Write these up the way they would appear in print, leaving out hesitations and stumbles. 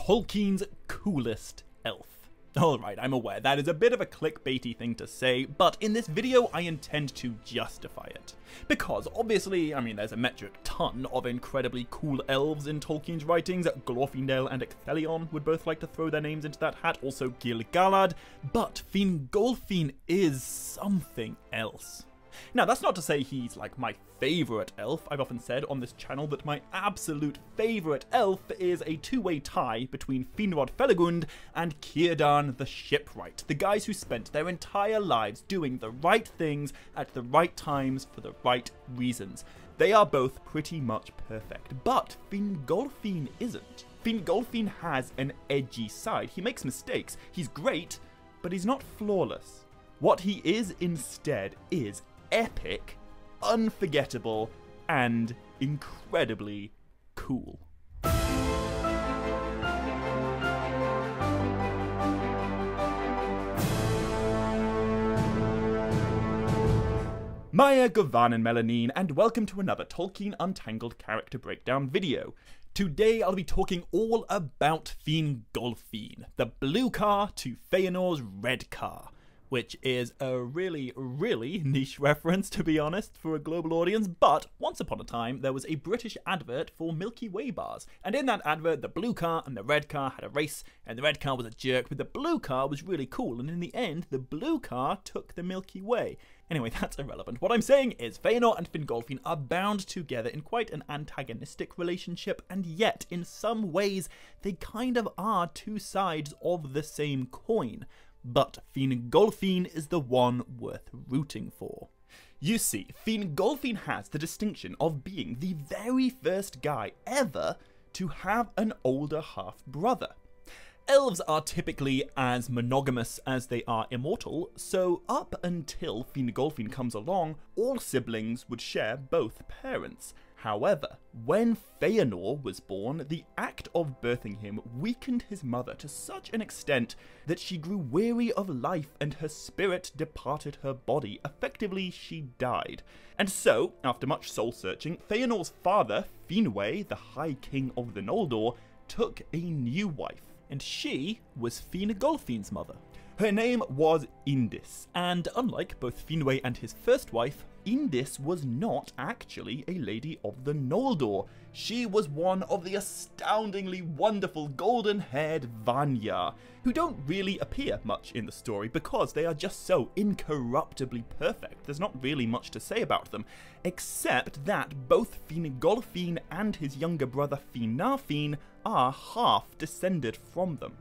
Tolkien's coolest elf. Alright, I'm aware that is a bit of a clickbaity thing to say, but in this video I intend to justify it. Because obviously, I mean, there's a metric ton of incredibly cool elves in Tolkien's writings. Glorfindel and Ecthelion would both like to throw their names into that hat, also Gil-galad, but Fingolfin is something else. Now, that's not to say he's like my favourite elf. I've often said on this channel that my absolute favourite elf is a two-way tie between Finrod Felagund and Círdan the Shipwright, the guys who spent their entire lives doing the right things at the right times for the right reasons. They are both pretty much perfect, but Fingolfin isn't. Fingolfin has an edgy side. He makes mistakes. He's great, but he's not flawless. What he is instead is epic, unforgettable, and incredibly cool. Maya, Govan, and Melanine, and welcome to another Tolkien Untangled character breakdown video. Today I'll be talking all about Fingolfin, the blue car to Feanor's red car, which is a really niche reference, to be honest, for a global audience, but once upon a time there was a British advert for Milky Way bars, and in that advert the blue car and the red car had a race, and the red car was a jerk, but the blue car was really cool, and in the end the blue car took the Milky Way. Anyway, that's irrelevant. What I'm saying is Feanor and Fingolfin are bound together in quite an antagonistic relationship, and yet in some ways they kind of are two sides of the same coin. But Fingolfin is the one worth rooting for. You see, Fingolfin has the distinction of being the very first guy ever to have an older half-brother. Elves are typically as monogamous as they are immortal, so up until Fingolfin comes along, all siblings would share both parents. However, when Feanor was born, the act of birthing him weakened his mother to such an extent that she grew weary of life and her spirit departed her body. Effectively, she died. And so, after much soul-searching, Feanor's father, Finwë, the High King of the Noldor, took a new wife, and she was Fingolfin's mother. Her name was Indis, and unlike both Finwë and his first wife, Indis was not actually a lady of the Noldor. She was one of the astoundingly wonderful golden-haired Vanya, who don't really appear much in the story because they are just so incorruptibly perfect. There's not really much to say about them, except that both Fingolfin and his younger brother Finarfin are half descended from them.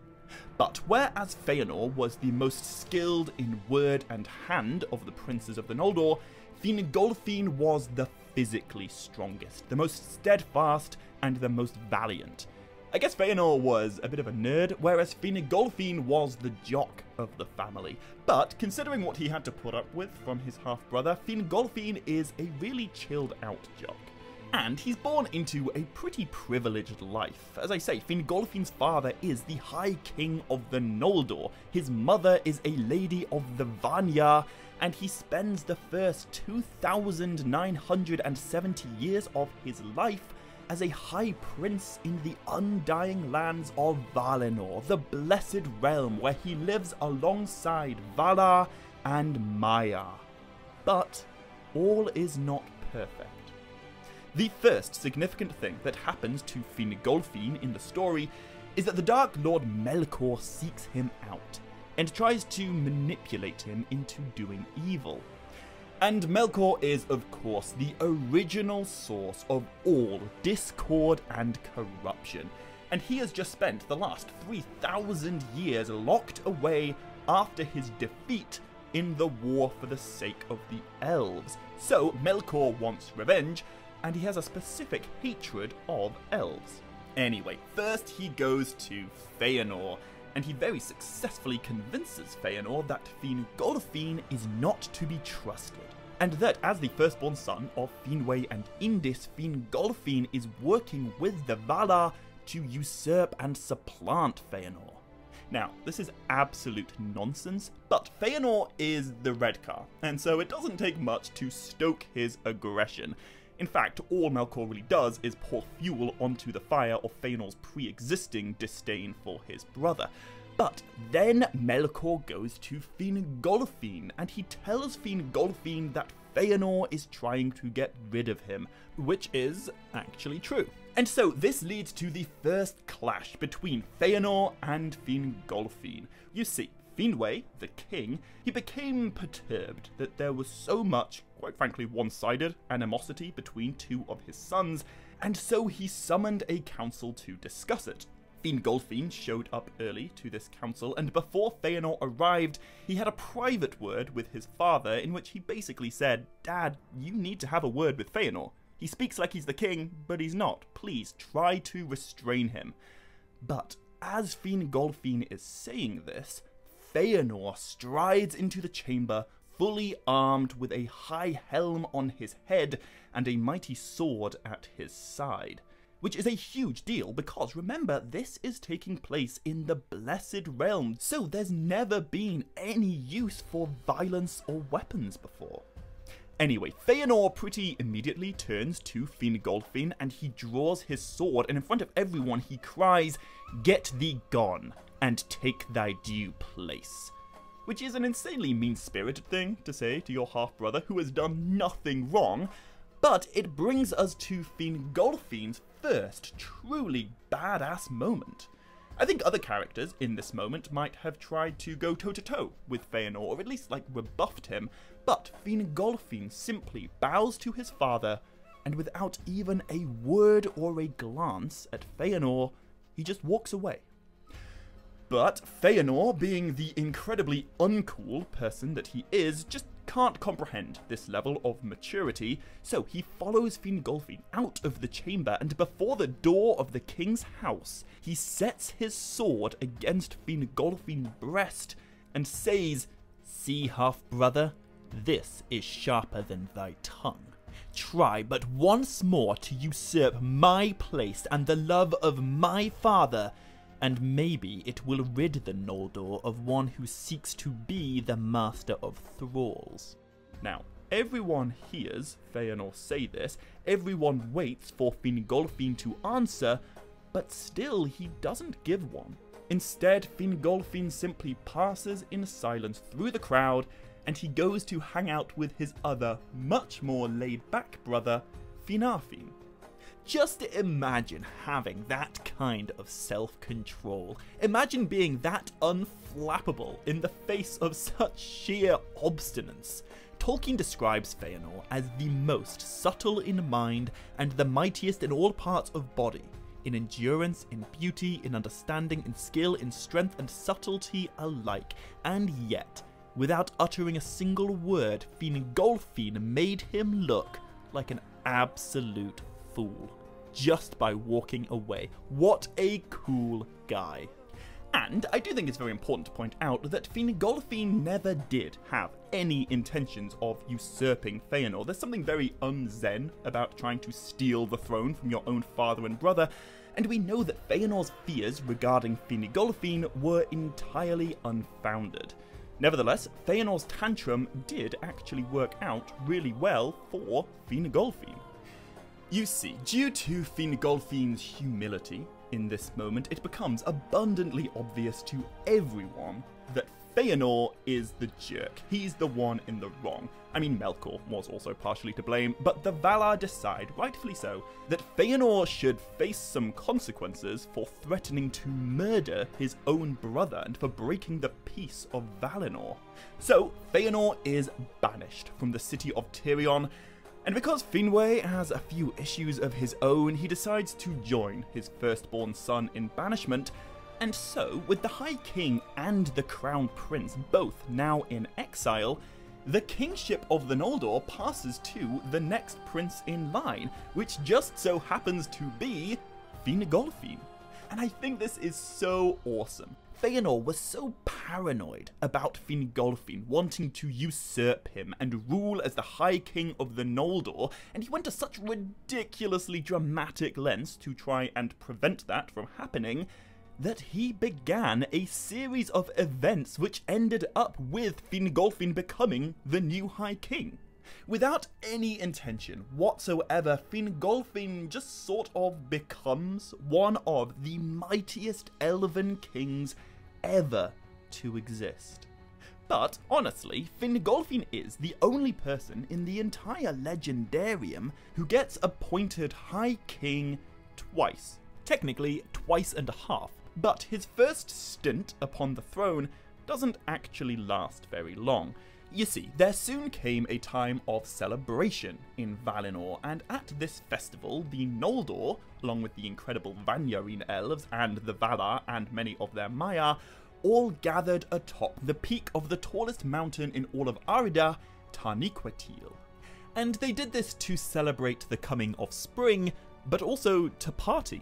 But whereas Feanor was the most skilled in word and hand of the princes of the Noldor, Fingolfin was the physically strongest, the most steadfast, and the most valiant. I guess Feanor was a bit of a nerd, whereas Fingolfin was the jock of the family. But considering what he had to put up with from his half-brother, Fingolfin is a really chilled-out jock. And he's born into a pretty privileged life. As I say, Fingolfin's father is the High King of the Noldor, his mother is a lady of the Vanya, and he spends the first 2,970 years of his life as a high prince in the undying lands of Valinor, the blessed realm where he lives alongside Valar and Maya. But all is not perfect. The first significant thing that happens to Fingolfin in the story is that the Dark Lord Melkor seeks him out and tries to manipulate him into doing evil. And Melkor is, of course, the original source of all discord and corruption, and he has just spent the last 3,000 years locked away after his defeat in the war for the sake of the elves. So Melkor wants revenge, and he has a specific hatred of elves. Anyway, first he goes to Feanor, and he very successfully convinces Feanor that Fingolfin is not to be trusted, and that as the firstborn son of Finwë and Indis, Fingolfin is working with the Valar to usurp and supplant Feanor. Now, this is absolute nonsense, but Feanor is the red car, and so it doesn't take much to stoke his aggression. In fact, all Melkor really does is pour fuel onto the fire of Feanor's pre-existing disdain for his brother. But then Melkor goes to Fingolfin, and he tells Fingolfin that Feanor is trying to get rid of him, which is actually true. And so this leads to the first clash between Feanor and Fingolfin. You see, Finwë, the king, he became perturbed that there was so much, quite frankly, one-sided animosity between two of his sons, and so he summoned a council to discuss it. Fingolfin showed up early to this council, and before Feanor arrived, he had a private word with his father in which he basically said, "Dad, you need to have a word with Feanor. He speaks like he's the king, but he's not. Please try to restrain him." But as Fingolfin is saying this, Feanor strides into the chamber, fully armed with a high helm on his head and a mighty sword at his side. Which is a huge deal because, remember, this is taking place in the Blessed Realm, so there's never been any use for violence or weapons before. Anyway, Feanor pretty immediately turns to Fingolfin and he draws his sword, and in front of everyone he cries, "Get thee gone, and take thy due place." Which is an insanely mean-spirited thing to say to your half-brother who has done nothing wrong, but it brings us to Fingolfin's first truly badass moment. I think other characters in this moment might have tried to go toe-to-toe with Feanor, or at least rebuffed him, but Fingolfin simply bows to his father, and without even a word or a glance at Feanor, he just walks away. But Feanor, being the incredibly uncool person that he is, just can't comprehend this level of maturity, so he follows Fingolfin out of the chamber, and before the door of the king's house, he sets his sword against Fingolfin's breast and says, "See, half-brother, this is sharper than thy tongue. Try but once more to usurp my place and the love of my father, and maybe it will rid the Noldor of one who seeks to be the master of thralls." Now, everyone hears Feanor say this, everyone waits for Fingolfin to answer, but still he doesn't give one. Instead, Fingolfin simply passes in silence through the crowd, and he goes to hang out with his other, much more laid-back brother, Finarfin. Just imagine having that kind of self-control. Imagine being that unflappable in the face of such sheer obstinance. Tolkien describes Feanor as the most subtle in mind and the mightiest in all parts of body, in endurance, in beauty, in understanding, in skill, in strength and subtlety alike, and yet, without uttering a single word, Fingolfin made him look like an absolute fool, just by walking away. What a cool guy. And I do think it's very important to point out that Fingolfin never did have any intentions of usurping Feanor. There's something very un-Zen about trying to steal the throne from your own father and brother, and we know that Feanor's fears regarding Fingolfin were entirely unfounded. Nevertheless, Feanor's tantrum did actually work out really well for Fingolfin. You see, due to Fingolfin's humility in this moment, it becomes abundantly obvious to everyone that Feanor is the jerk. He's the one in the wrong. I mean, Melkor was also partially to blame, but the Valar decide, rightfully so, that Feanor should face some consequences for threatening to murder his own brother and for breaking the peace of Valinor. So, Feanor is banished from the city of Tirion, and because Finwë has a few issues of his own, he decides to join his firstborn son in banishment, and so, with the High King and the Crown Prince both now in exile, the kingship of the Noldor passes to the next prince in line, which just so happens to be Fingolfin. And I think this is so awesome. Feanor was so paranoid about Fingolfin wanting to usurp him and rule as the High King of the Noldor, and he went to such ridiculously dramatic lengths to try and prevent that from happening, that he began a series of events which ended up with Fingolfin becoming the new High King. Without any intention whatsoever, Fingolfin just sort of becomes one of the mightiest elven kings ever to exist. But honestly, Fingolfin is the only person in the entire Legendarium who gets appointed High King twice. Technically, twice and a half, but his first stint upon the throne doesn't actually last very long. You see, there soon came a time of celebration in Valinor, and at this festival, the Noldor, along with the incredible Vanyarin elves and the Valar and many of their Maiar, all gathered atop the peak of the tallest mountain in all of Arida, Tarniquetil. And they did this to celebrate the coming of spring, but also to party.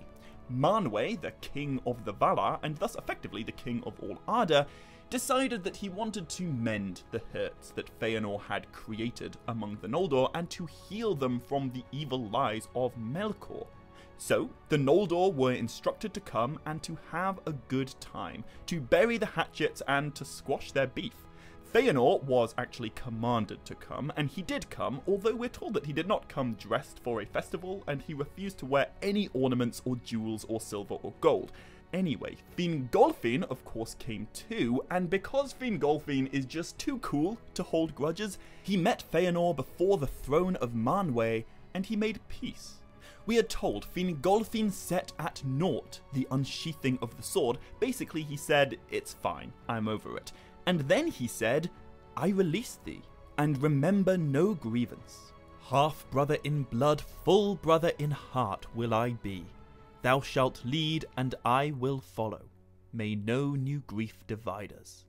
Manwë, the king of the Valar, and thus effectively the king of all Arda, decided that he wanted to mend the hurts that Feanor had created among the Noldor and to heal them from the evil lies of Melkor. So, the Noldor were instructed to come and to have a good time, to bury the hatchets and to squash their beef. Feanor was actually commanded to come, and he did come, although we're told that he did not come dressed for a festival, and he refused to wear any ornaments or jewels or silver or gold. Anyway, Fingolfin of course came too, and because Fingolfin is just too cool to hold grudges, he met Feanor before the throne of Manwë, and he made peace. We are told Fingolfin set at naught the unsheathing of the sword. Basically he said, "It's fine, I'm over it." And then he said, "I release thee, and remember no grievance. Half brother in blood, full brother in heart will I be. Thou shalt lead, and I will follow. May no new grief divide us."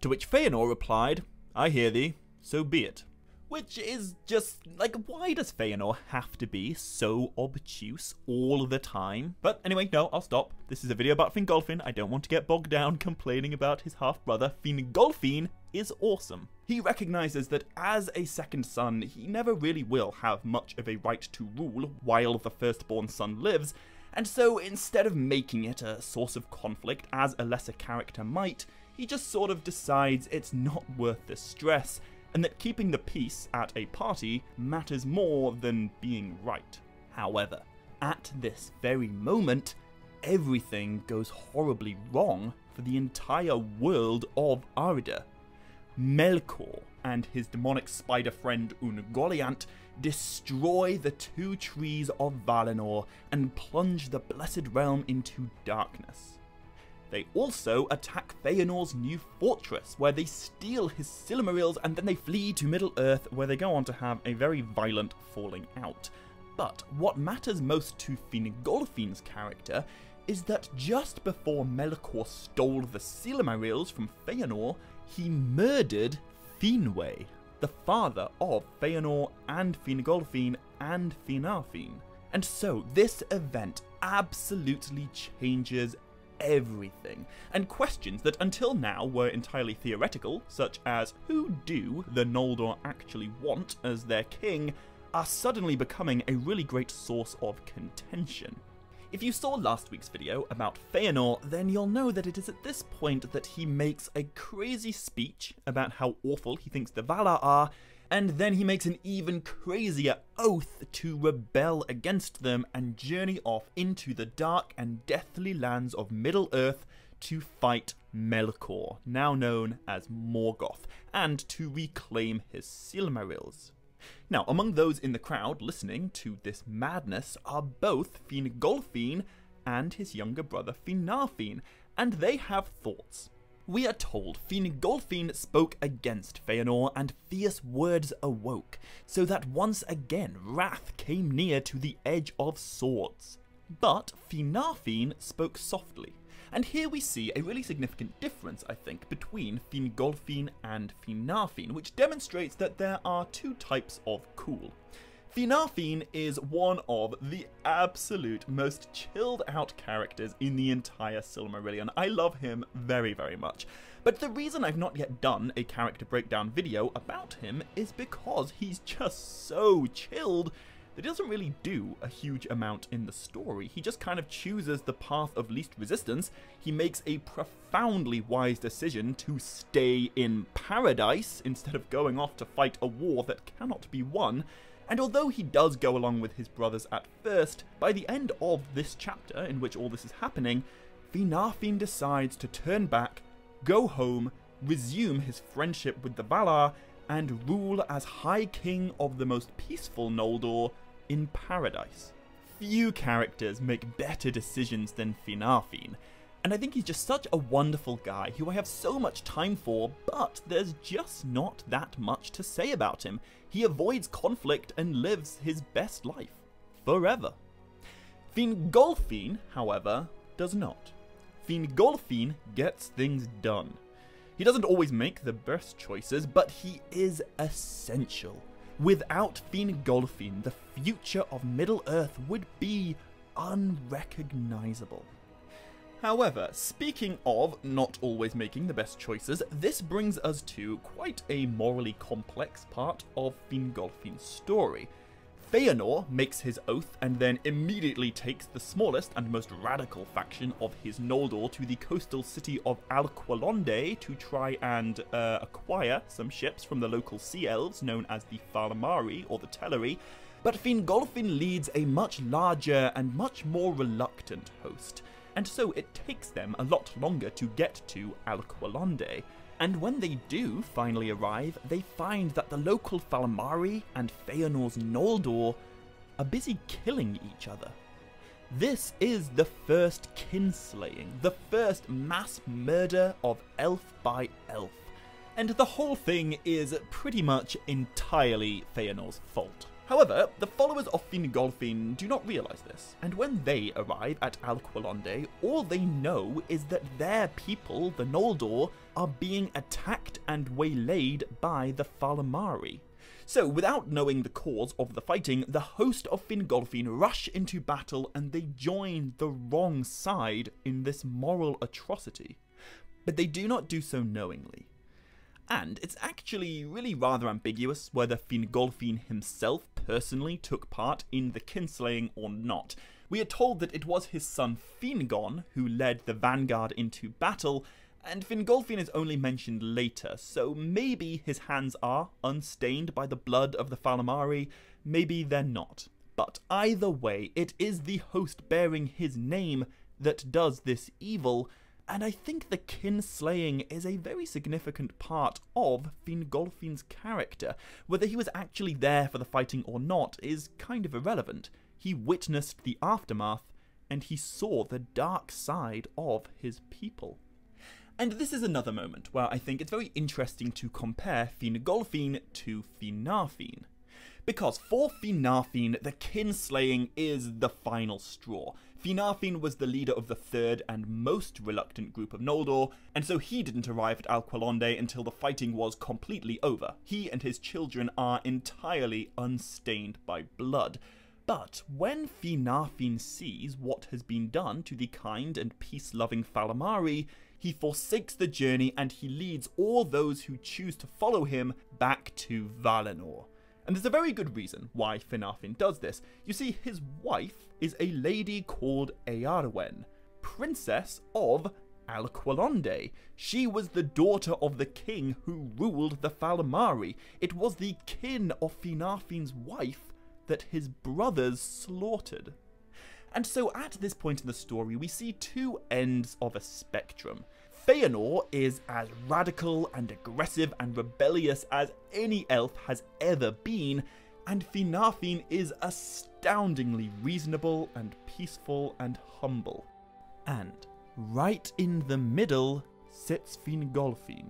To which Feanor replied, "I hear thee, so be it." Which is just, like, why does Feanor have to be so obtuse all the time? But anyway, no, I'll stop. This is a video about Fingolfin. I don't want to get bogged down complaining about his half-brother. Fingolfin is awesome. He recognizes that as a second son, he never really will have much of a right to rule while the firstborn son lives, and so instead of making it a source of conflict as a lesser character might, he just sort of decides it's not worth the stress, and that keeping the peace at a party matters more than being right. However, at this very moment, everything goes horribly wrong for the entire world of Arida. Melkor and his demonic spider friend Ungoliant destroy the two trees of Valinor and plunge the Blessed Realm into darkness. They also attack Feanor's new fortress, where they steal his Silmarils, and then they flee to Middle-earth, where they go on to have a very violent falling out. But what matters most to Fingolfin's character is that just before Melkor stole the Silmarils from Feanor, he murdered Finwë, the father of Feanor and Fingolfin and Finarfin. And so this event absolutely changes everything, and questions that until now were entirely theoretical, such as who do the Noldor actually want as their king, are suddenly becoming a really great source of contention. If you saw last week's video about Feanor, then you'll know that it is at this point that he makes a crazy speech about how awful he thinks the Valar are, and then he makes an even crazier oath to rebel against them and journey off into the dark and deathly lands of Middle-earth to fight Melkor, now known as Morgoth, and to reclaim his Silmarils. Now, among those in the crowd listening to this madness are both Fingolfin and his younger brother Finarfin, and they have thoughts. We are told Fingolfin spoke against Feanor, and fierce words awoke, so that once again wrath came near to the edge of swords. But Finarfin spoke softly, and here we see a really significant difference, I think, between Fingolfin and Finarfin, which demonstrates that there are two types of cool. Finarfin is one of the absolute most chilled out characters in the entire Silmarillion. I love him very, very much. But the reason I've not yet done a character breakdown video about him is because he's just so chilled that he doesn't really do a huge amount in the story. He just kind of chooses the path of least resistance. He makes a profoundly wise decision to stay in paradise instead of going off to fight a war that cannot be won. And although he does go along with his brothers at first, by the end of this chapter in which all this is happening, Fingolfin decides to turn back, go home, resume his friendship with the Valar, and rule as High King of the most peaceful Noldor in paradise. Few characters make better decisions than Fingolfin, and I think he's just such a wonderful guy who I have so much time for, but there's just not that much to say about him. He avoids conflict and lives his best life. Forever. Fingolfin, however, does not. Fingolfin gets things done. He doesn't always make the best choices, but he is essential. Without Fingolfin, the future of Middle-earth would be unrecognizable. However, speaking of not always making the best choices, this brings us to quite a morally complex part of Fingolfin's story. Feanor makes his oath and then immediately takes the smallest and most radical faction of his Noldor to the coastal city of Alqualonde to try and acquire some ships from the local sea elves known as the Falamari or the Teleri, but Fingolfin leads a much larger and much more reluctant host, and so it takes them a lot longer to get to Alqualonde. And when they do finally arrive, they find that the local Falamari and Feanor's Noldor are busy killing each other. This is the first kinslaying, the first mass murder of elf by elf, and the whole thing is pretty much entirely Feanor's fault. However, the followers of Fingolfin do not realise this, and when they arrive at Alqualonde, all they know is that their people, the Noldor, are being attacked and waylaid by the Falamari. So, without knowing the cause of the fighting, the host of Fingolfin rush into battle and they join the wrong side in this moral atrocity. But they do not do so knowingly. And it's actually really rather ambiguous whether Fingolfin himself personally took part in the kinslaying or not. We are told that it was his son Fingon who led the vanguard into battle, and Fingolfin is only mentioned later, so maybe his hands are unstained by the blood of the Falamari, maybe they're not. But either way, it is the host bearing his name that does this evil, and I think the kinslaying is a very significant part of Fingolfin's character. Whether he was actually there for the fighting or not is kind of irrelevant. He witnessed the aftermath, and he saw the dark side of his people. And this is another moment where I think it's very interesting to compare Fingolfin to Fingolfin. Because for Fingolfin, the kinslaying is the final straw. Fingolfin was the leader of the third and most reluctant group of Noldor, and so he didn't arrive at Alqualonde until the fighting was completely over. He and his children are entirely unstained by blood. But when Fingolfin sees what has been done to the kind and peace-loving Falamari, he forsakes the journey and he leads all those who choose to follow him back to Valinor. And there's a very good reason why Fingolfin does this. You see, his wife is a lady called Eärwen, Princess of Alqualonde. She was the daughter of the king who ruled the Falamari. It was the kin of Fingolfin's wife that his brothers slaughtered. And so at this point in the story, we see two ends of a spectrum. Feanor is as radical and aggressive and rebellious as any elf has ever been, and Fingolfin is astoundingly reasonable and peaceful and humble. And right in the middle sits Fingolfin.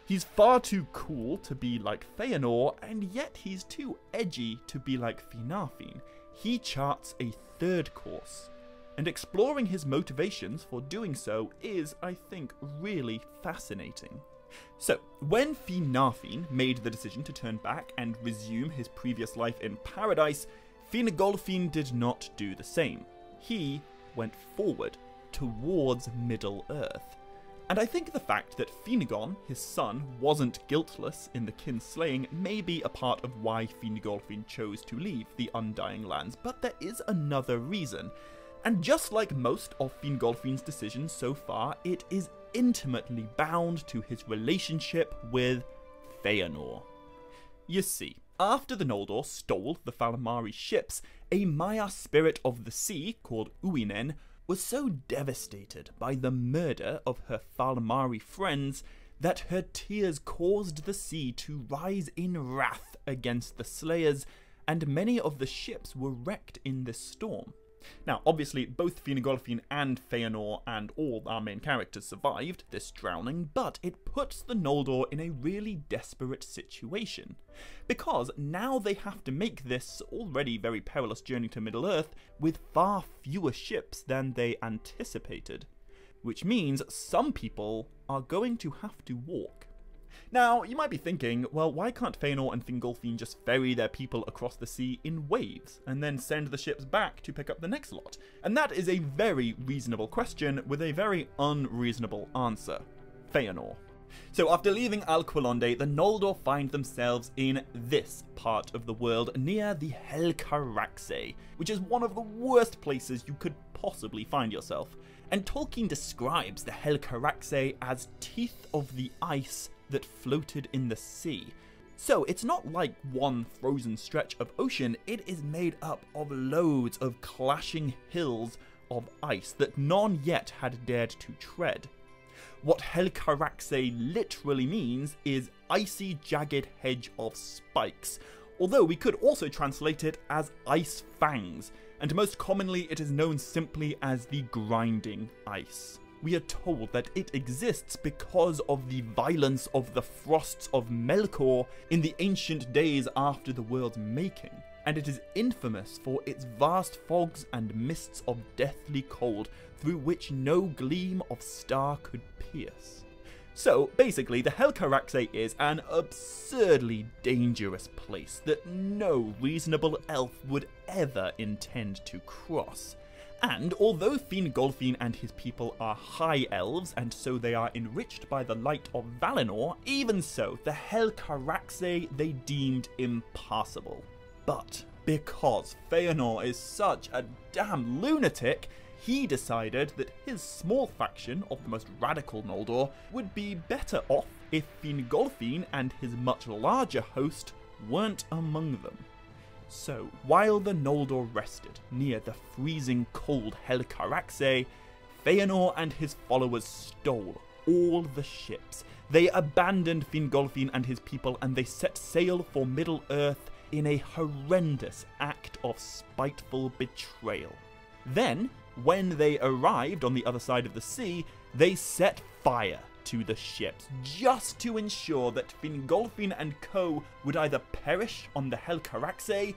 He's far too cool to be like Feanor, and yet he's too edgy to be like Fingolfin. He charts a third course, and exploring his motivations for doing so is, I think, really fascinating. So, when Fingolfin made the decision to turn back and resume his previous life in paradise, Fingolfin did not do the same. He went forward, towards Middle-earth. And I think the fact that Finnegan, his son, wasn't guiltless in the kinslaying may be a part of why Fingolfin chose to leave the Undying Lands, but there is another reason. And just like most of Fingolfin's decisions so far, it is intimately bound to his relationship with Feanor. You see, after the Noldor stole the Valimari ships, a Maiar spirit of the sea called Uinen was so devastated by the murder of her Valimari friends that her tears caused the sea to rise in wrath against the Slayers, and many of the ships were wrecked in this storm. Now, obviously, both Fingolfin and Feanor and all our main characters survived this drowning, but it puts the Noldor in a really desperate situation. Because now they have to make this already very perilous journey to Middle-earth with far fewer ships than they anticipated. Which means some people are going to have to walk. Now, you might be thinking, well, why can't Feanor and Fingolfin just ferry their people across the sea in waves, and then send the ships back to pick up the next lot? And that is a very reasonable question, with a very unreasonable answer. Feanor. So after leaving Alqualonde, the Noldor find themselves in this part of the world, near the Helcaraxë, which is one of the worst places you could possibly find yourself. And Tolkien describes the Helcaraxë as teeth of the ice that floated in the sea. So it's not like one frozen stretch of ocean, it is made up of loads of clashing hills of ice that none yet had dared to tread. What Helcaraxë literally means is icy jagged hedge of spikes, although we could also translate it as ice fangs, and most commonly it is known simply as the grinding ice. We are told that it exists because of the violence of the frosts of Melkor in the ancient days after the world's making, and it is infamous for its vast fogs and mists of deathly cold through which no gleam of star could pierce. So basically, the Helcaraxë is an absurdly dangerous place that no reasonable elf would ever intend to cross. And although Fingolfin and his people are high elves, and so they are enriched by the light of Valinor, even so, the Helcaraxë they deemed impassable. But because Feanor is such a damn lunatic, he decided that his small faction of the most radical Noldor would be better off if Fingolfin and his much larger host weren't among them. So, while the Noldor rested near the freezing cold Helcaraxë, Feanor and his followers stole all the ships. They abandoned Fingolfin and his people, and they set sail for Middle-earth in a horrendous act of spiteful betrayal. Then, when they arrived on the other side of the sea, they set fire to the ships, just to ensure that Fingolfin and co would either perish on the Helcaraxë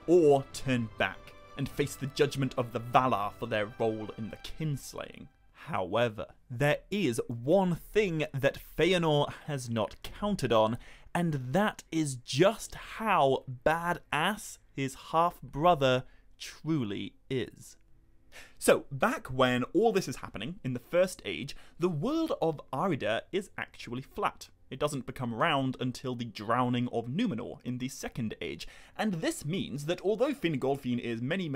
or turn back and face the judgment of the Valar for their role in the kinslaying. However, there is one thing that Feanor has not counted on, and that is just how badass his half-brother truly is. So, back when all this is happening, in the First Age, the world of Arida is actually flat. It doesn't become round until the drowning of Númenor in the Second Age, and this means that although Fingolfin is many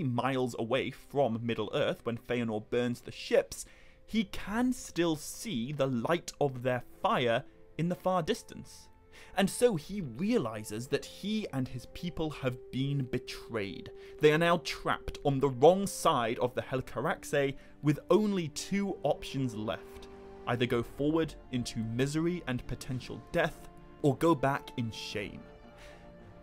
miles away from Middle-earth when Feanor burns the ships, he can still see the light of their fire in the far distance. And so he realizes that he and his people have been betrayed. They are now trapped on the wrong side of the Helcaraxë with only two options left. Either go forward into misery and potential death, or go back in shame.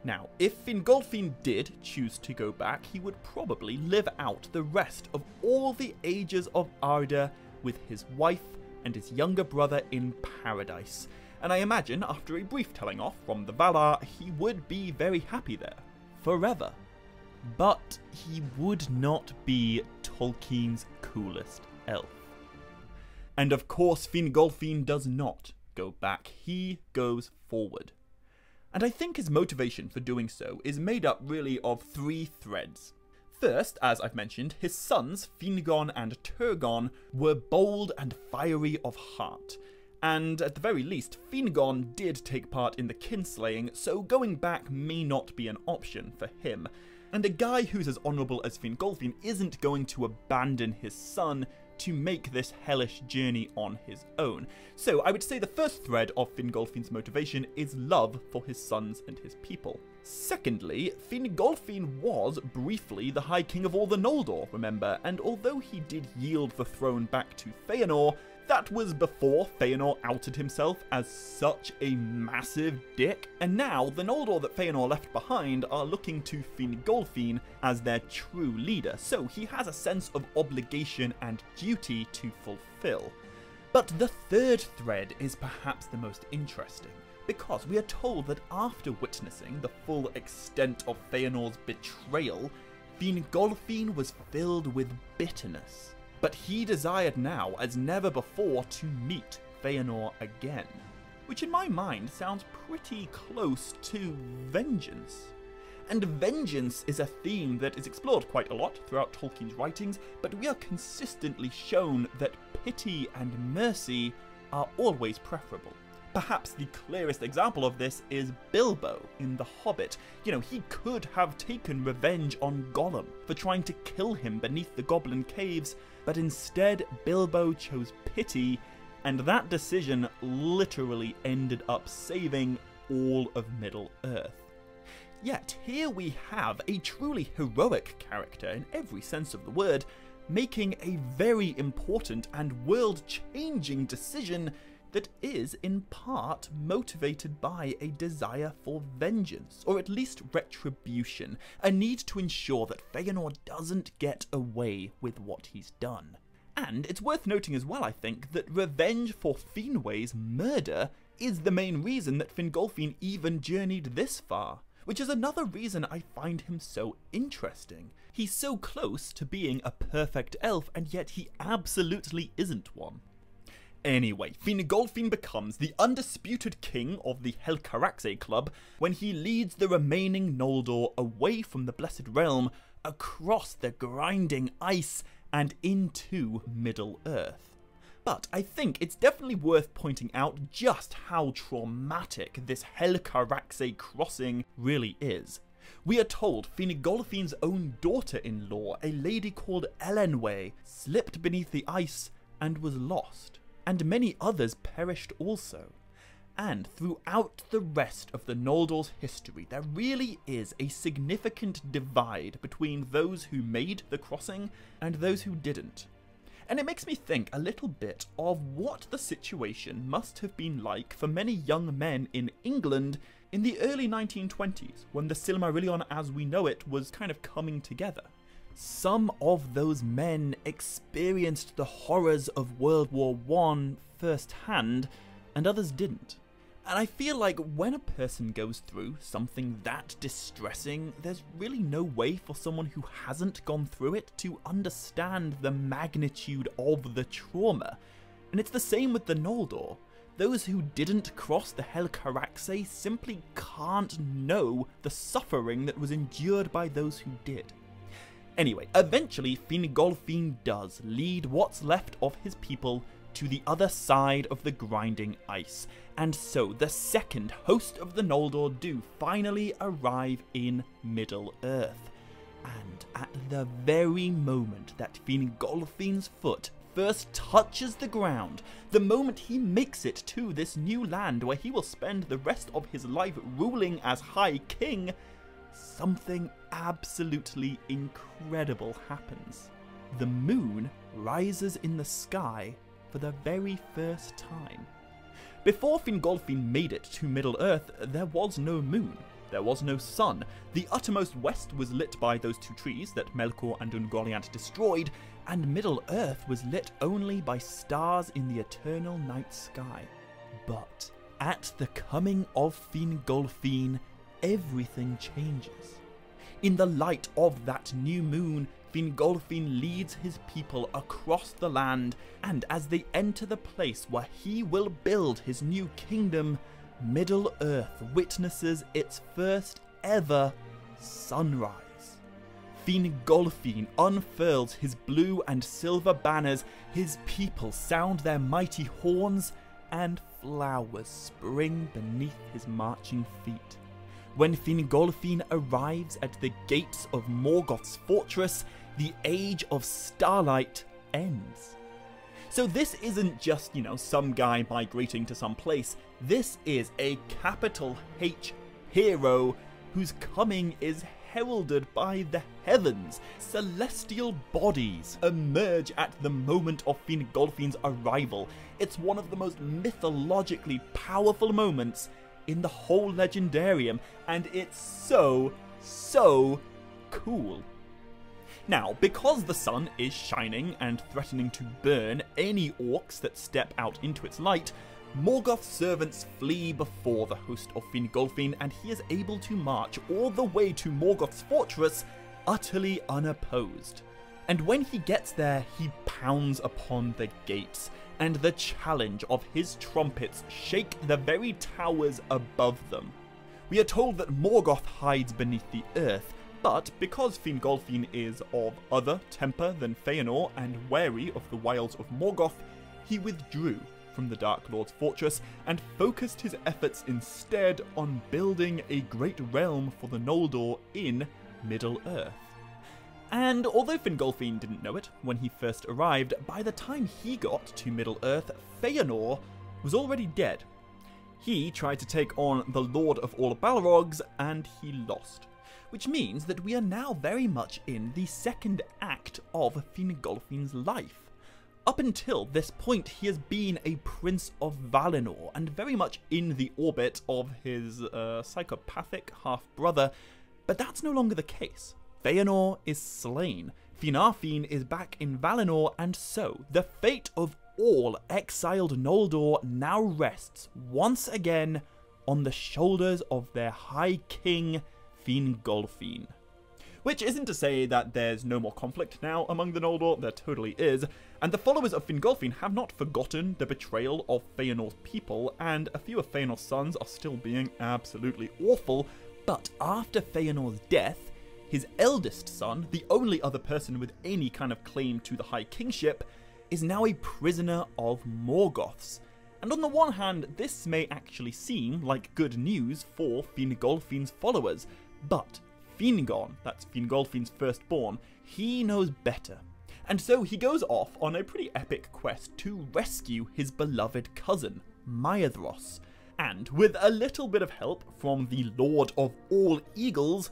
Now, if Fingolfin did choose to go back, he would probably live out the rest of all the ages of Arda with his wife and his younger brother in paradise. And I imagine, after a brief telling off from the Valar, he would be very happy there, forever. But he would not be Tolkien's coolest elf. And of course, Fingolfin does not go back, he goes forward. And I think his motivation for doing so is made up really of three threads. First, as I've mentioned, his sons, Fingon and Turgon, were bold and fiery of heart. And at the very least, Fingon did take part in the kinslaying, so going back may not be an option for him. And a guy who's as honourable as Fingolfin isn't going to abandon his son to make this hellish journey on his own. So I would say the first thread of Fingolfin's motivation is love for his sons and his people. Secondly, Fingolfin was briefly the High King of all the Noldor, remember, and although he did yield the throne back to Feanor, that was before Feanor outed himself as such a massive dick, and now the Noldor that Feanor left behind are looking to Fingolfin as their true leader, so he has a sense of obligation and duty to fulfill. But the third thread is perhaps the most interesting, because we are told that after witnessing the full extent of Feanor's betrayal, Fingolfin was filled with bitterness. But he desired now, as never before, to meet Feanor again, which in my mind sounds pretty close to vengeance. And vengeance is a theme that is explored quite a lot throughout Tolkien's writings, but we are consistently shown that pity and mercy are always preferable. Perhaps the clearest example of this is Bilbo in The Hobbit. You know, he could have taken revenge on Gollum for trying to kill him beneath the Goblin Caves, but instead Bilbo chose pity, and that decision literally ended up saving all of Middle-earth. Yet here we have a truly heroic character in every sense of the word, making a very important and world-changing decision that is, in part, motivated by a desire for vengeance, or at least retribution, a need to ensure that Feanor doesn't get away with what he's done. And it's worth noting as well, I think, that revenge for Finwë's murder is the main reason that Fingolfin even journeyed this far, which is another reason I find him so interesting. He's so close to being a perfect elf, and yet he absolutely isn't one. Anyway, Fingolfin becomes the undisputed king of the Helcaraxe Club when he leads the remaining Noldor away from the Blessed Realm, across the grinding ice, and into Middle-earth. But I think it's definitely worth pointing out just how traumatic this Helcaraxe crossing really is. We are told Fingolfin's own daughter-in-law, a lady called Elenwe, slipped beneath the ice and was lost. And many others perished also. And throughout the rest of the Noldor's history, there really is a significant divide between those who made the crossing and those who didn't. And it makes me think a little bit of what the situation must have been like for many young men in England in the early 1920s, when the Silmarillion as we know it was kind of coming together. Some of those men experienced the horrors of World War I firsthand, and others didn't. And I feel like when a person goes through something that distressing, there's really no way for someone who hasn't gone through it to understand the magnitude of the trauma. And it's the same with the Noldor. Those who didn't cross the Helcaraxe simply can't know the suffering that was endured by those who did. Anyway, eventually Fingolfin does lead what's left of his people to the other side of the grinding ice, and so the second host of the Noldor do finally arrive in Middle-earth. And at the very moment that Fingolfin's foot first touches the ground, the moment he makes it to this new land where he will spend the rest of his life ruling as High King, something absolutely incredible happens. The moon rises in the sky for the very first time. Before Fingolfin made it to Middle-earth, there was no moon. There was no sun. The uttermost west was lit by those two trees that Melkor and Ungoliant destroyed, and Middle-earth was lit only by stars in the eternal night sky. But at the coming of Fingolfin, everything changes. In the light of that new moon, Fingolfin leads his people across the land, and as they enter the place where he will build his new kingdom, Middle-earth witnesses its first ever sunrise. Fingolfin unfurls his blue and silver banners, his people sound their mighty horns, and flowers spring beneath his marching feet. When Fingolfin arrives at the gates of Morgoth's fortress, the Age of Starlight ends. So this isn't just, some guy migrating to some place. This is a capital H hero whose coming is heralded by the heavens. Celestial bodies emerge at the moment of Fingolfin's arrival. It's one of the most mythologically powerful moments in the whole Legendarium, and it's so cool. Now, because the sun is shining and threatening to burn any orcs that step out into its light, Morgoth's servants flee before the host of Fingolfin, and he is able to march all the way to Morgoth's fortress utterly unopposed. And when he gets there, he pounds upon the gates, and the challenge of his trumpets shake the very towers above them. We are told that Morgoth hides beneath the earth, but because Fingolfin is of other temper than Feanor and wary of the wiles of Morgoth, he withdrew from the Dark Lord's fortress and focused his efforts instead on building a great realm for the Noldor in Middle-earth. And although Fingolfin didn't know it when he first arrived, by the time he got to Middle-earth, Feanor was already dead. He tried to take on the Lord of all Balrogs, and he lost. Which means that we are now very much in the second act of Fingolfin's life. Up until this point, he has been a Prince of Valinor, and very much in the orbit of his psychopathic half-brother, but that's no longer the case. Feanor is slain, Finarfin is back in Valinor, and so the fate of all exiled Noldor now rests once again on the shoulders of their High King, Fingolfin. Which isn't to say that there's no more conflict now among the Noldor, there totally is, and the followers of Fingolfin have not forgotten the betrayal of Feanor's people, and a few of Feanor's sons are still being absolutely awful, but after Feanor's death, his eldest son, the only other person with any kind of claim to the High Kingship, is now a prisoner of Morgoth's. And on the one hand, this may actually seem like good news for Fingolfin's followers, but Fingon, that's Fingolfin's firstborn, he knows better. And so he goes off on a pretty epic quest to rescue his beloved cousin, Maedhros. And with a little bit of help from the Lord of all Eagles,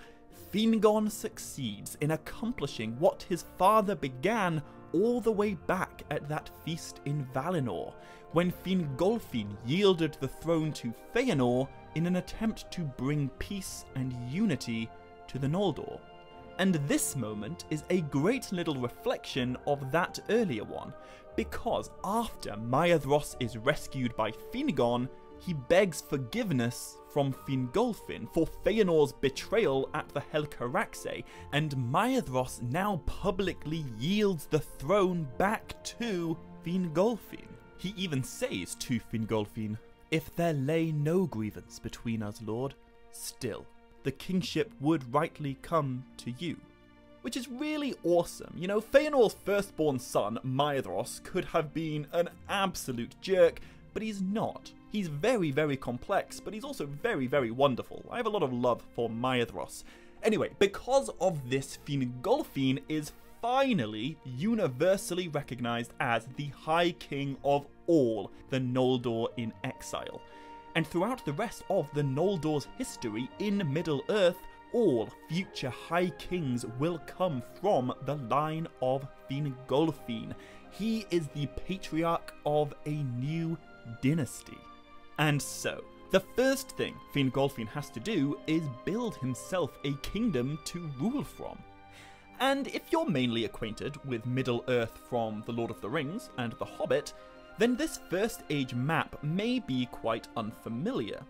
Fingon succeeds in accomplishing what his father began all the way back at that feast in Valinor, when Fingolfin yielded the throne to Feanor in an attempt to bring peace and unity to the Noldor. And this moment is a great little reflection of that earlier one, because after Maedhros is rescued by Fingon, he begs forgiveness from Fingolfin for Feanor's betrayal at the Helcaraxe, and Maedhros now publicly yields the throne back to Fingolfin. He even says to Fingolfin, "If there lay no grievance between us, Lord, still the kingship would rightly come to you." Which is really awesome. Feanor's firstborn son, Maedhros, could have been an absolute jerk, but he's not. He's very, very complex, but he's also very, very wonderful. I have a lot of love for Maedhros. Anyway, because of this, Fingolfin is finally universally recognized as the High King of all the Noldor in exile. And throughout the rest of the Noldor's history in Middle-earth, all future High Kings will come from the line of Fingolfin. He is the patriarch of a new dynasty. And so, the first thing Fingolfin has to do is build himself a kingdom to rule from. And if you're mainly acquainted with Middle-earth from The Lord of the Rings and The Hobbit, then this First Age map may be quite unfamiliar.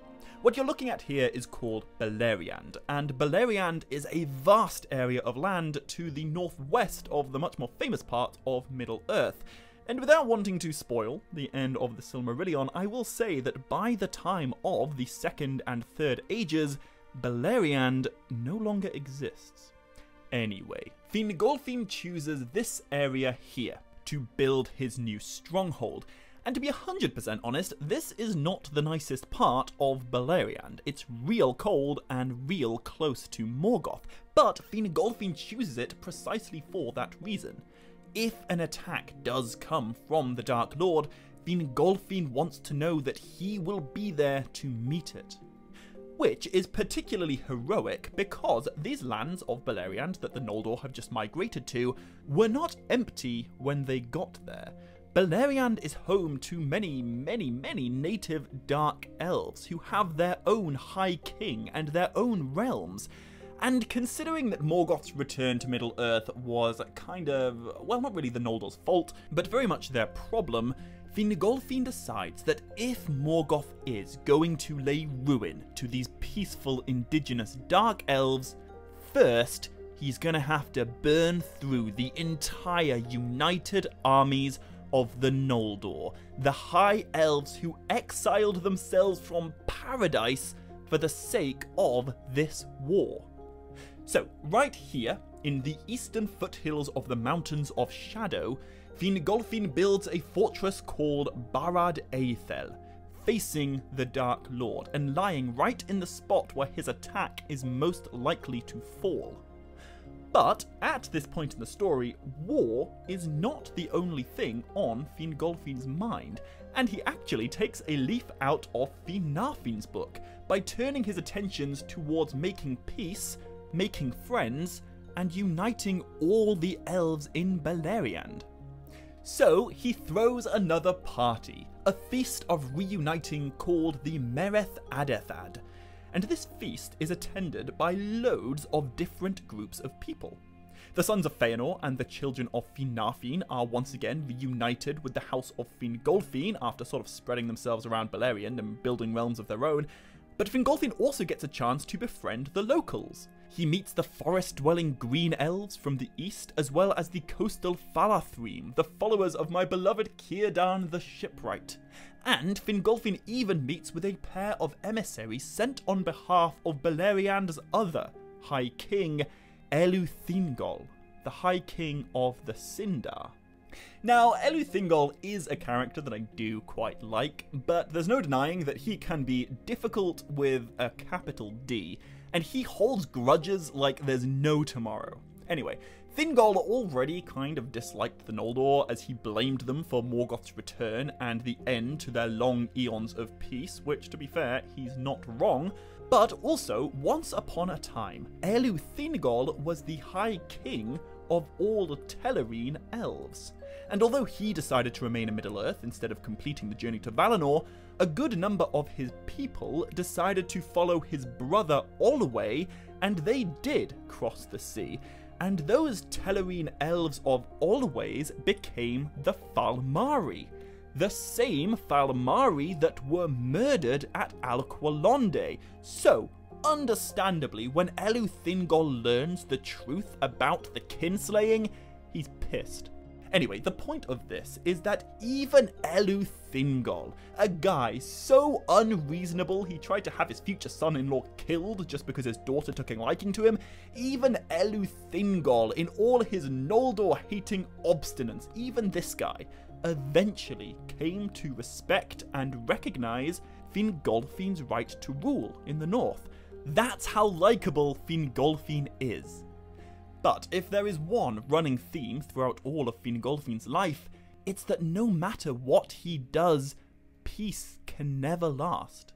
What you're looking at here is called Beleriand, and Beleriand is a vast area of land to the northwest of the much more famous part of Middle-earth. And without wanting to spoil the end of the Silmarillion, I will say that by the time of the Second and Third Ages, Beleriand no longer exists. Anyway, Fingolfin chooses this area here to build his new stronghold. And to be 100% honest, this is not the nicest part of Beleriand. It's real cold and real close to Morgoth, but Fingolfin chooses it precisely for that reason. If an attack does come from the Dark Lord, Fingolfin wants to know that he will be there to meet it. Which is particularly heroic because these lands of Beleriand that the Noldor have just migrated to were not empty when they got there. Beleriand is home to many native Dark Elves who have their own High King and their own realms. And considering that Morgoth's return to Middle-earth was kind of, well, not really the Noldor's fault, but very much their problem, Fingolfin decides that if Morgoth is going to lay ruin to these peaceful indigenous Dark Elves, first he's gonna have to burn through the entire united armies of the Noldor, the High Elves who exiled themselves from paradise for the sake of this war. So, right here, in the eastern foothills of the Mountains of Shadow, Fingolfin builds a fortress called Barad Eithel, facing the Dark Lord, and lying right in the spot where his attack is most likely to fall. But, at this point in the story, war is not the only thing on Fingolfin's mind, and he actually takes a leaf out of Finarfin's book by turning his attentions towards making peace, making friends, and uniting all the elves in Beleriand. So he throws another party, a feast of reuniting called the Mereth Adethad, and this feast is attended by loads of different groups of people. The sons of Feanor and the children of Finarfin are once again reunited with the house of Fingolfin after sort of spreading themselves around Beleriand and building realms of their own, but Fingolfin also gets a chance to befriend the locals. He meets the forest-dwelling green elves from the east, as well as the coastal Falathrim, the followers of my beloved Círdan the Shipwright. And Fingolfin even meets with a pair of emissaries sent on behalf of Beleriand's other High King, Eleuthingol, the High King of the Sindar. Now, Eleuthingol is a character that I do quite like, but there's no denying that he can be difficult with a capital D, and he holds grudges like there's no tomorrow. Anyway, Thingol already kind of disliked the Noldor as he blamed them for Morgoth's return and the end to their long eons of peace, which, to be fair, he's not wrong. But also, once upon a time, Eleuthingol was the High King of all the Tellarine elves. And although he decided to remain in Middle-earth instead of completing the journey to Valinor, a good number of his people decided to follow his brother Olwë, and they did cross the sea. And those Tellarine elves of Olwë's became the Falmari, the same Falmari that were murdered at Alqualonde. So, understandably, when Eleuthingol learns the truth about the kinslaying, he's pissed. Anyway, the point of this is that even Eleuthingol, a guy so unreasonable he tried to have his future son-in-law killed just because his daughter took a liking to him, even Eleuthingol, in all his Noldor-hating obstinance, even this guy, eventually came to respect and recognize Fingolfin's right to rule in the north. That's how likeable Fingolfin is. But if there is one running theme throughout all of Fingolfin's life, it's that no matter what he does, peace can never last.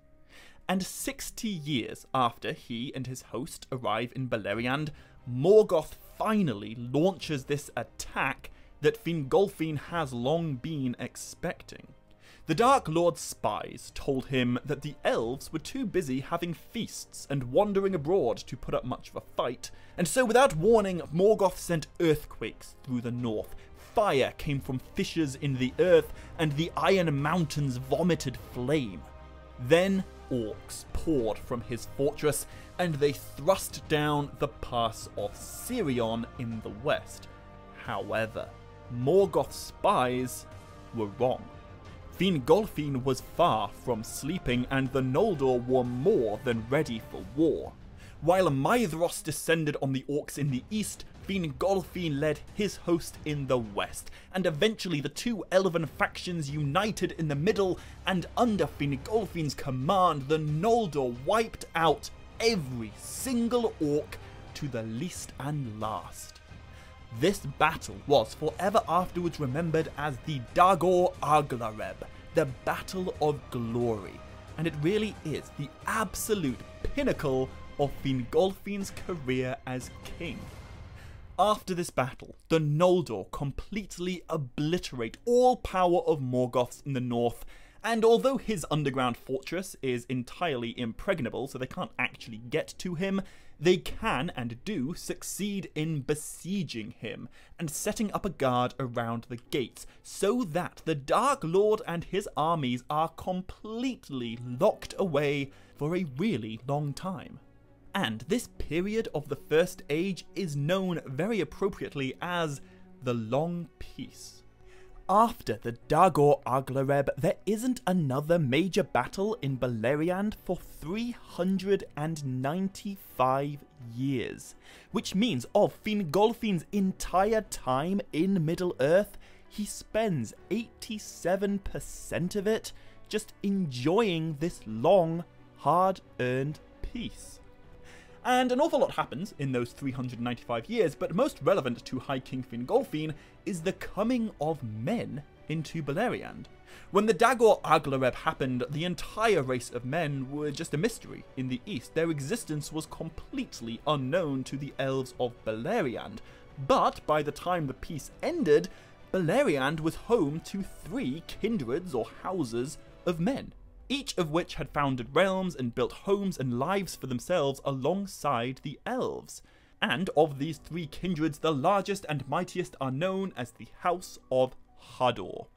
And 60 years after he and his host arrive in Beleriand, Morgoth finally launches this attack that Fingolfin has long been expecting. The Dark Lord's spies told him that the elves were too busy having feasts and wandering abroad to put up much of a fight, and so without warning, Morgoth sent earthquakes through the north. Fire came from fissures in the earth, and the Iron Mountains vomited flame. Then orcs poured from his fortress, and they thrust down the pass of Sirion in the west. However, Morgoth's spies were wrong. Fingolfin was far from sleeping, and the Noldor were more than ready for war. While Maedhros descended on the orcs in the east, Fingolfin led his host in the west, and eventually the two elven factions united in the middle, and under Fingolfin's command, the Noldor wiped out every single orc to the least and last. This battle was forever afterwards remembered as the Dagor Aglareb, the Battle of Glory, and it really is the absolute pinnacle of Fingolfin's career as king. After this battle, the Noldor completely obliterate all power of Morgoth's in the north, and although his underground fortress is entirely impregnable, so they can't actually get to him, they can and do succeed in besieging him and setting up a guard around the gates so that the Dark Lord and his armies are completely locked away for a really long time. And this period of the First Age is known very appropriately as the Long Peace. After the Dagor Aglareb, there isn't another major battle in Beleriand for 395 years, which means of Fingolfin's entire time in Middle-earth, he spends 87% of it just enjoying this long, hard-earned peace. And an awful lot happens in those 395 years, but most relevant to High King Fingolfin is the coming of men into Beleriand. When the Dagor Aglareb happened, the entire race of men were just a mystery in the east. Their existence was completely unknown to the elves of Beleriand. But by the time the peace ended, Beleriand was home to 3 kindreds or houses of men, each of which had founded realms and built homes and lives for themselves alongside the elves. And of these 3 kindreds, the largest and mightiest are known as the House of Hador.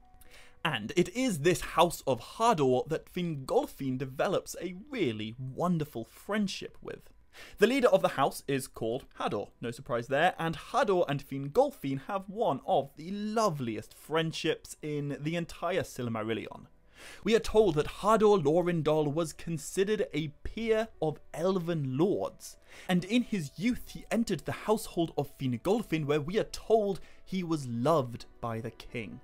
And it is this House of Hador that Fingolfin develops a really wonderful friendship with. The leader of the house is called Hador, no surprise there, and Hador and Fingolfin have one of the loveliest friendships in the entire Silmarillion. We are told that Hador Lorindol was considered a peer of elven lords, and in his youth he entered the household of Fingolfin, where we are told he was loved by the king.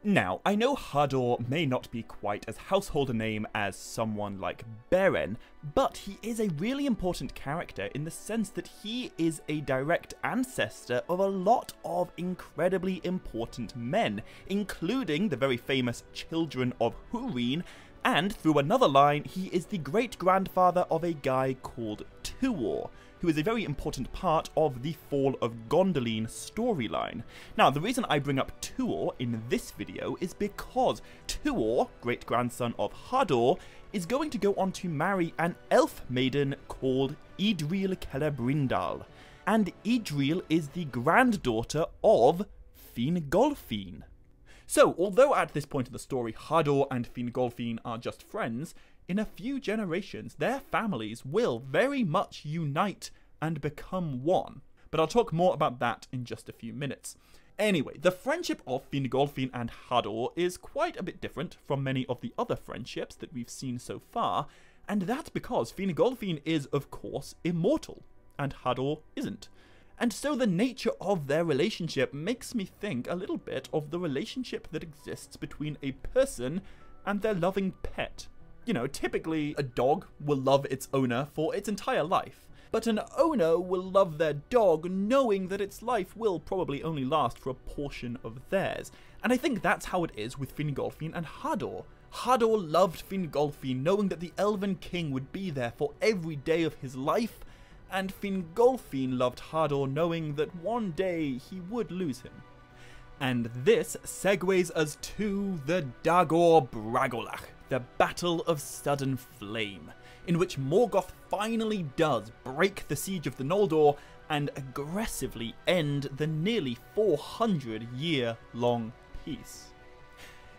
Now, I know Hador may not be quite as household a name as someone like Beren, but he is a really important character in the sense that he is a direct ancestor of a lot of incredibly important men, including the very famous children of Húrin, and through another line, he is the great-grandfather of a guy called Tuor, who is a very important part of the Fall of Gondolin storyline. Now, the reason I bring up Tuor in this video is because Tuor, great-grandson of Hador, is going to go on to marry an elf maiden called Idril Celebrindal, and Idril is the granddaughter of Fingolfin. So, although at this point in the story Hador and Fingolfin are just friends, in a few generations their families will very much unite and become one. But I'll talk more about that in just a few minutes. Anyway, the friendship of Fingolfin and Hador is quite a bit different from many of the other friendships that we've seen so far, and that's because Fingolfin is, of course, immortal, and Hador isn't. And so the nature of their relationship makes me think a little bit of the relationship that exists between a person and their loving pet. You know, typically a dog will love its owner for its entire life, but an owner will love their dog knowing that its life will probably only last for a portion of theirs. And I think that's how it is with Fingolfin and Hador. Hador loved Fingolfin knowing that the Elven King would be there for every day of his life, and Fingolfin loved Hador knowing that one day he would lose him. And this segues us to the Dagor Bragolach, the Battle of Sudden Flame, in which Morgoth finally does break the siege of the Noldor and aggressively end the nearly 400-year-long peace.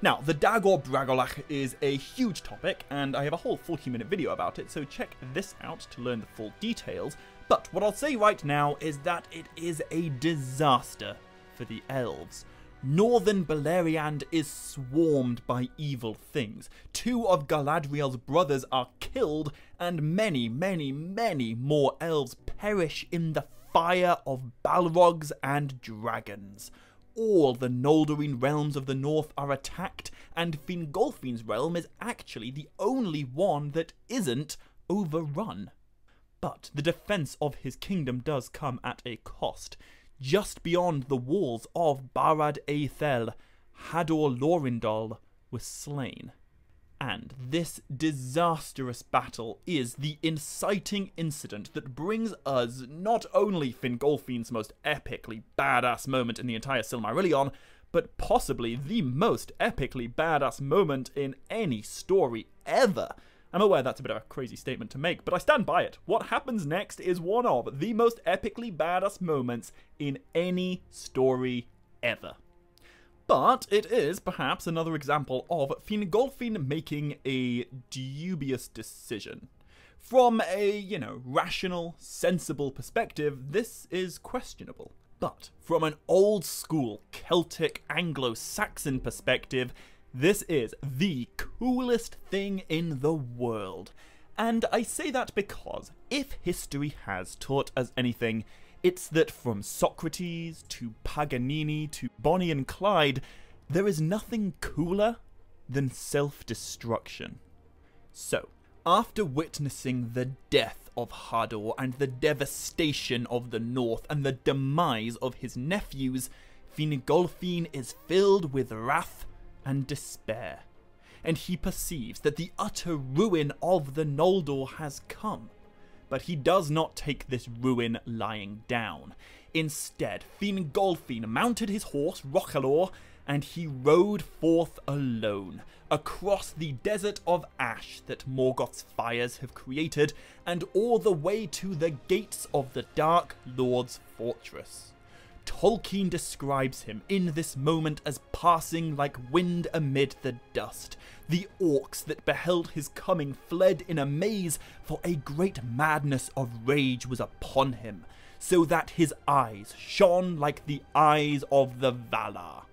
Now, the Dagor Bragolach is a huge topic, and I have a whole 40-minute video about it, so check this out to learn the full details. But what I'll say right now is that it is a disaster for the elves. Northern Beleriand is swarmed by evil things. 2 of Galadriel's brothers are killed, and many, many, many more elves perish in the fire of Balrogs and dragons. All the Noldorine realms of the north are attacked, and Fingolfin's realm is actually the only one that isn't overrun. But the defense of his kingdom does come at a cost. Just beyond the walls of Barad Eithel, Hador Lorindol was slain. And this disastrous battle is the inciting incident that brings us not only Fingolfin's most epically badass moment in the entire Silmarillion, but possibly the most epically badass moment in any story ever. I'm aware that's a bit of a crazy statement to make, but I stand by it. What happens next is one of the most epically badass moments in any story ever. But it is perhaps another example of Fingolfin making a dubious decision. From a, rational, sensible perspective, this is questionable. But from an old-school Celtic Anglo-Saxon perspective, this is the coolest thing in the world. And I say that because if history has taught us anything, it's that from Socrates to Paganini to Bonnie and Clyde, there is nothing cooler than self-destruction. So, after witnessing the death of Hador and the devastation of the north and the demise of his nephews, Fingolfin is filled with wrath and despair, and he perceives that the utter ruin of the Noldor has come. But he does not take this ruin lying down. Instead, Fingolfin mounted his horse, Rochalor, and he rode forth alone, across the desert of ash that Morgoth's fires have created, and all the way to the gates of the Dark Lord's fortress. Tolkien describes him in this moment as passing like wind amid the dust. The orcs that beheld his coming fled in amaze, for a great madness of rage was upon him, so that his eyes shone like the eyes of the Valar.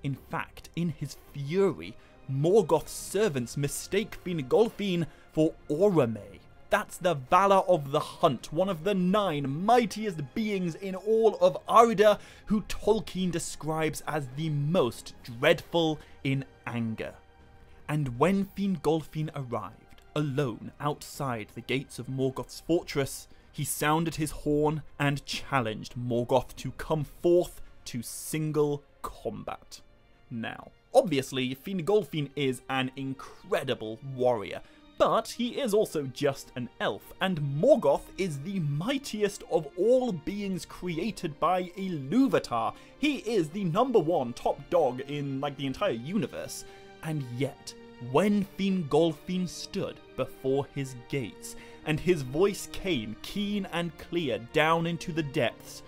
In fact, in his fury, Morgoth's servants mistake Fingolfin for Orome. That's the Valar of the Hunt, one of the 9 mightiest beings in all of Arda, who Tolkien describes as the most dreadful in anger. And when Fingolfin arrived, alone outside the gates of Morgoth's fortress, he sounded his horn and challenged Morgoth to come forth to single combat. Now, obviously, Fingolfin is an incredible warrior, but he is also just an elf, and Morgoth is the mightiest of all beings created by Ilúvatar. He is the #1 top dog in, the entire universe. And yet, when Fingolfin stood before his gates, and his voice came keen and clear down into the depths,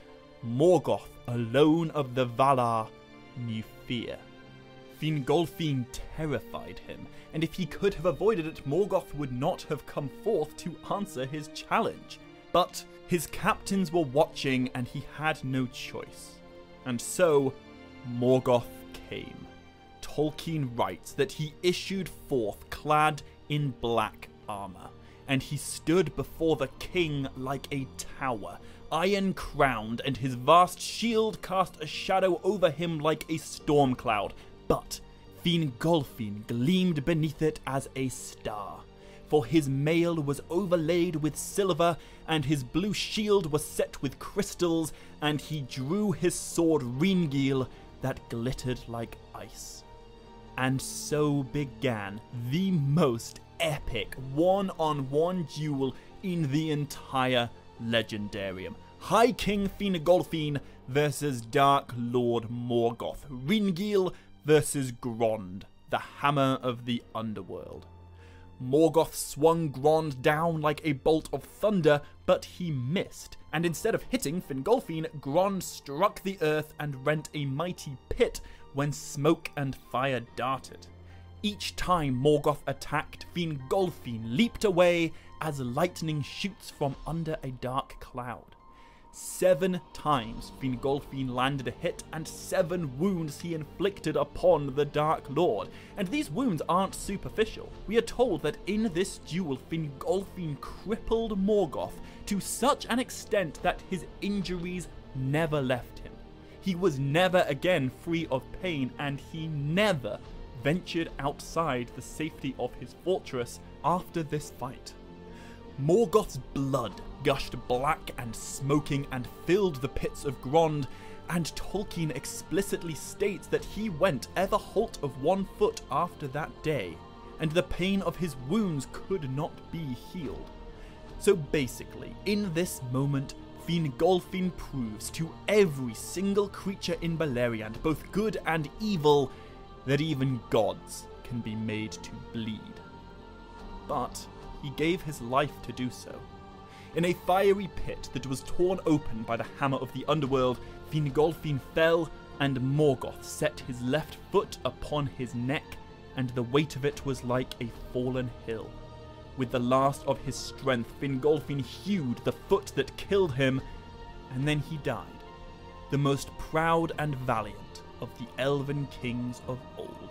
Morgoth, alone of the Valar, knew fear. Fingolfin terrified him, and if he could have avoided it, Morgoth would not have come forth to answer his challenge. But his captains were watching, and he had no choice. And so, Morgoth came. Tolkien writes that he issued forth clad in black armor, and he stood before the king like a tower, iron-crowned, and his vast shield cast a shadow over him like a storm cloud. But Fingolfin gleamed beneath it as a star, for his mail was overlaid with silver, and his blue shield was set with crystals, and he drew his sword Ringil that glittered like ice. And so began the most epic one-on-one duel in the entire Legendarium. High King Fingolfin versus Dark Lord Morgoth. Ringil versus Grond, the hammer of the underworld. Morgoth swung Grond down like a bolt of thunder, but he missed, and instead of hitting Fingolfin, Grond struck the earth and rent a mighty pit when smoke and fire darted. Each time Morgoth attacked, Fingolfin leaped away as lightning shoots from under a dark cloud. 7 times Fingolfin landed a hit, and 7 wounds he inflicted upon the Dark Lord. And these wounds aren't superficial. We are told that in this duel, Fingolfin crippled Morgoth to such an extent that his injuries never left him. He was never again free of pain, and he never ventured outside the safety of his fortress after this fight. Morgoth's blood gushed black and smoking and filled the pits of Grond, and Tolkien explicitly states that he went ever halt of 1 foot after that day, and the pain of his wounds could not be healed. So basically, in this moment, Fingolfin proves to every single creature in Beleriand, both good and evil, that even gods can be made to bleed. But he gave his life to do so. In a fiery pit that was torn open by the hammer of the underworld, Fingolfin fell, and Morgoth set his left foot upon his neck, and the weight of it was like a fallen hill. With the last of his strength, Fingolfin hewed the foot that killed him, and then he died, the most proud and valiant of the elven kings of old.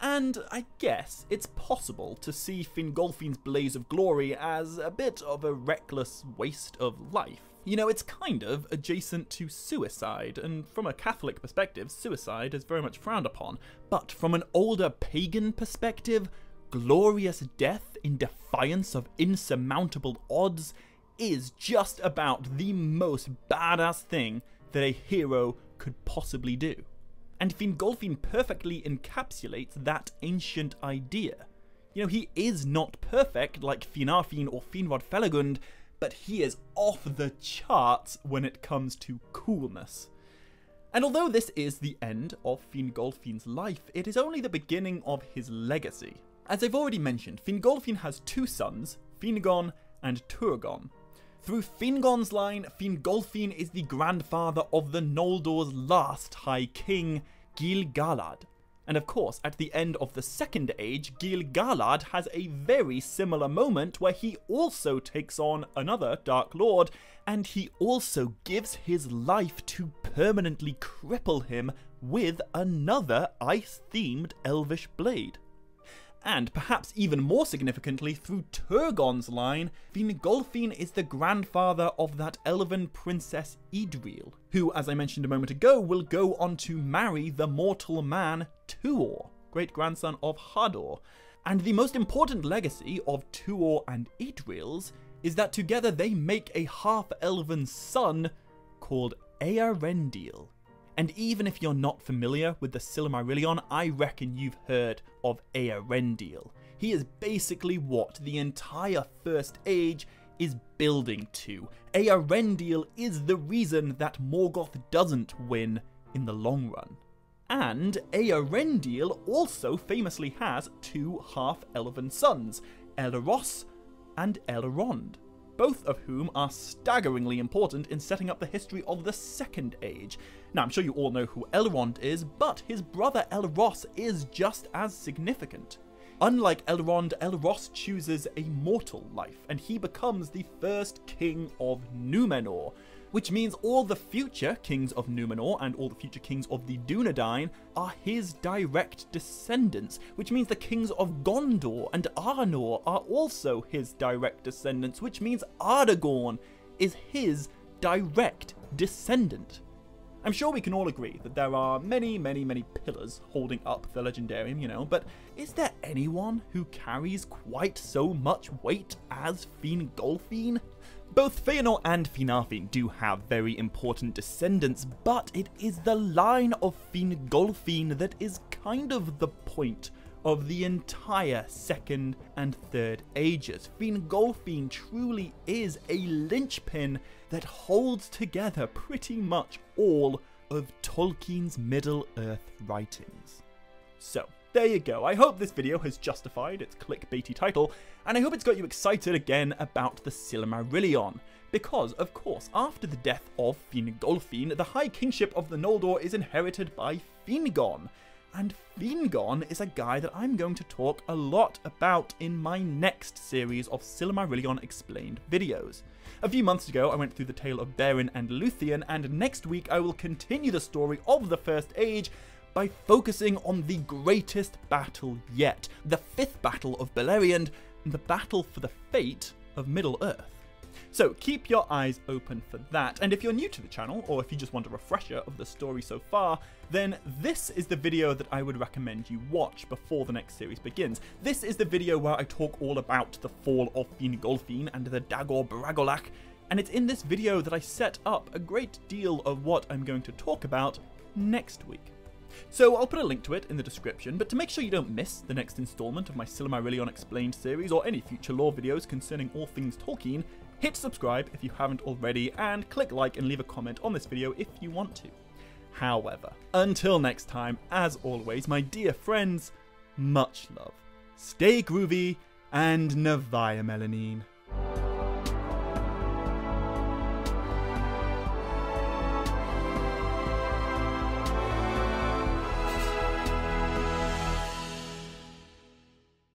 And I guess it's possible to see Fingolfin's blaze of glory as a bit of a reckless waste of life. You know, it's kind of adjacent to suicide, and from a Catholic perspective, suicide is very much frowned upon. But from an older pagan perspective, glorious death in defiance of insurmountable odds is just about the most badass thing that a hero could possibly do. And Fingolfin perfectly encapsulates that ancient idea. You know, he is not perfect like Finarfin or Finrod Felagund, but he is off the charts when it comes to coolness. And although this is the end of Fingolfin's life, it is only the beginning of his legacy. As I've already mentioned, Fingolfin has 2 sons, Fingon and Turgon. Through Fingon's line, Fingolfin is the grandfather of the Noldor's last High King, Gil-galad. And of course, at the end of the Second Age, Gil-galad has a very similar moment where he also takes on another Dark Lord, and he also gives his life to permanently cripple him with another ice-themed elvish blade. And perhaps even more significantly, through Turgon's line, Fingolfin is the grandfather of that elven princess Idril, who, as I mentioned a moment ago, will go on to marry the mortal man Tuor, great-grandson of Hador. And the most important legacy of Tuor and Idril's is that together they make a half-elven son called Eärendil. And even if you're not familiar with the Silmarillion, I reckon you've heard of Eärendil. He is basically what the entire First Age is building to. Eärendil is the reason that Morgoth doesn't win in the long run. And Eärendil also famously has 2 half-elven sons, Elros and Elrond, both of whom are staggeringly important in setting up the history of the Second Age. Now, I'm sure you all know who Elrond is, but his brother Elros is just as significant. Unlike Elrond, Elros chooses a mortal life, and he becomes the first king of Númenor, which means all the future kings of Númenor and all the future kings of the Dúnedain are his direct descendants, which means the kings of Gondor and Arnor are also his direct descendants, which means Aragorn is his direct descendant. I'm sure we can all agree that there are many pillars holding up the Legendarium, you know, but is there anyone who carries quite so much weight as Fingolfin? Both Feanor and Finarfin do have very important descendants, but it is the line of Fingolfin that is kind of the point of the entire Second and Third Ages. Fingolfin truly is a linchpin that holds together pretty much all of Tolkien's Middle-earth writings. So, there you go. I hope this video has justified its clickbaity title, and I hope it's got you excited again about the Silmarillion. Because, of course, after the death of Fingolfin, the High Kingship of the Noldor is inherited by Fingon. and Fingon is a guy that I'm going to talk a lot about in my next series of Silmarillion Explained videos. A few months ago I went through the tale of Beren and Luthien, and next week I will continue the story of the First Age by focusing on the greatest battle yet, the 5th Battle of Beleriand, and the battle for the fate of Middle-earth. So keep your eyes open for that, and if you're new to the channel, or if you just want a refresher of the story so far, then this is the video that I would recommend you watch before the next series begins. This is the video where I talk all about the fall of Fingolfin and the Dagor Bragolak, and it's in this video that I set up a great deal of what I'm going to talk about next week. So I'll put a link to it in the description, but to make sure you don't miss the next installment of my Silmarillion Explained series or any future lore videos concerning all things Tolkien, hit subscribe if you haven't already, and click like and leave a comment on this video if you want to. However, until next time, as always, my dear friends, much love, stay groovy, and Navaya Melanine.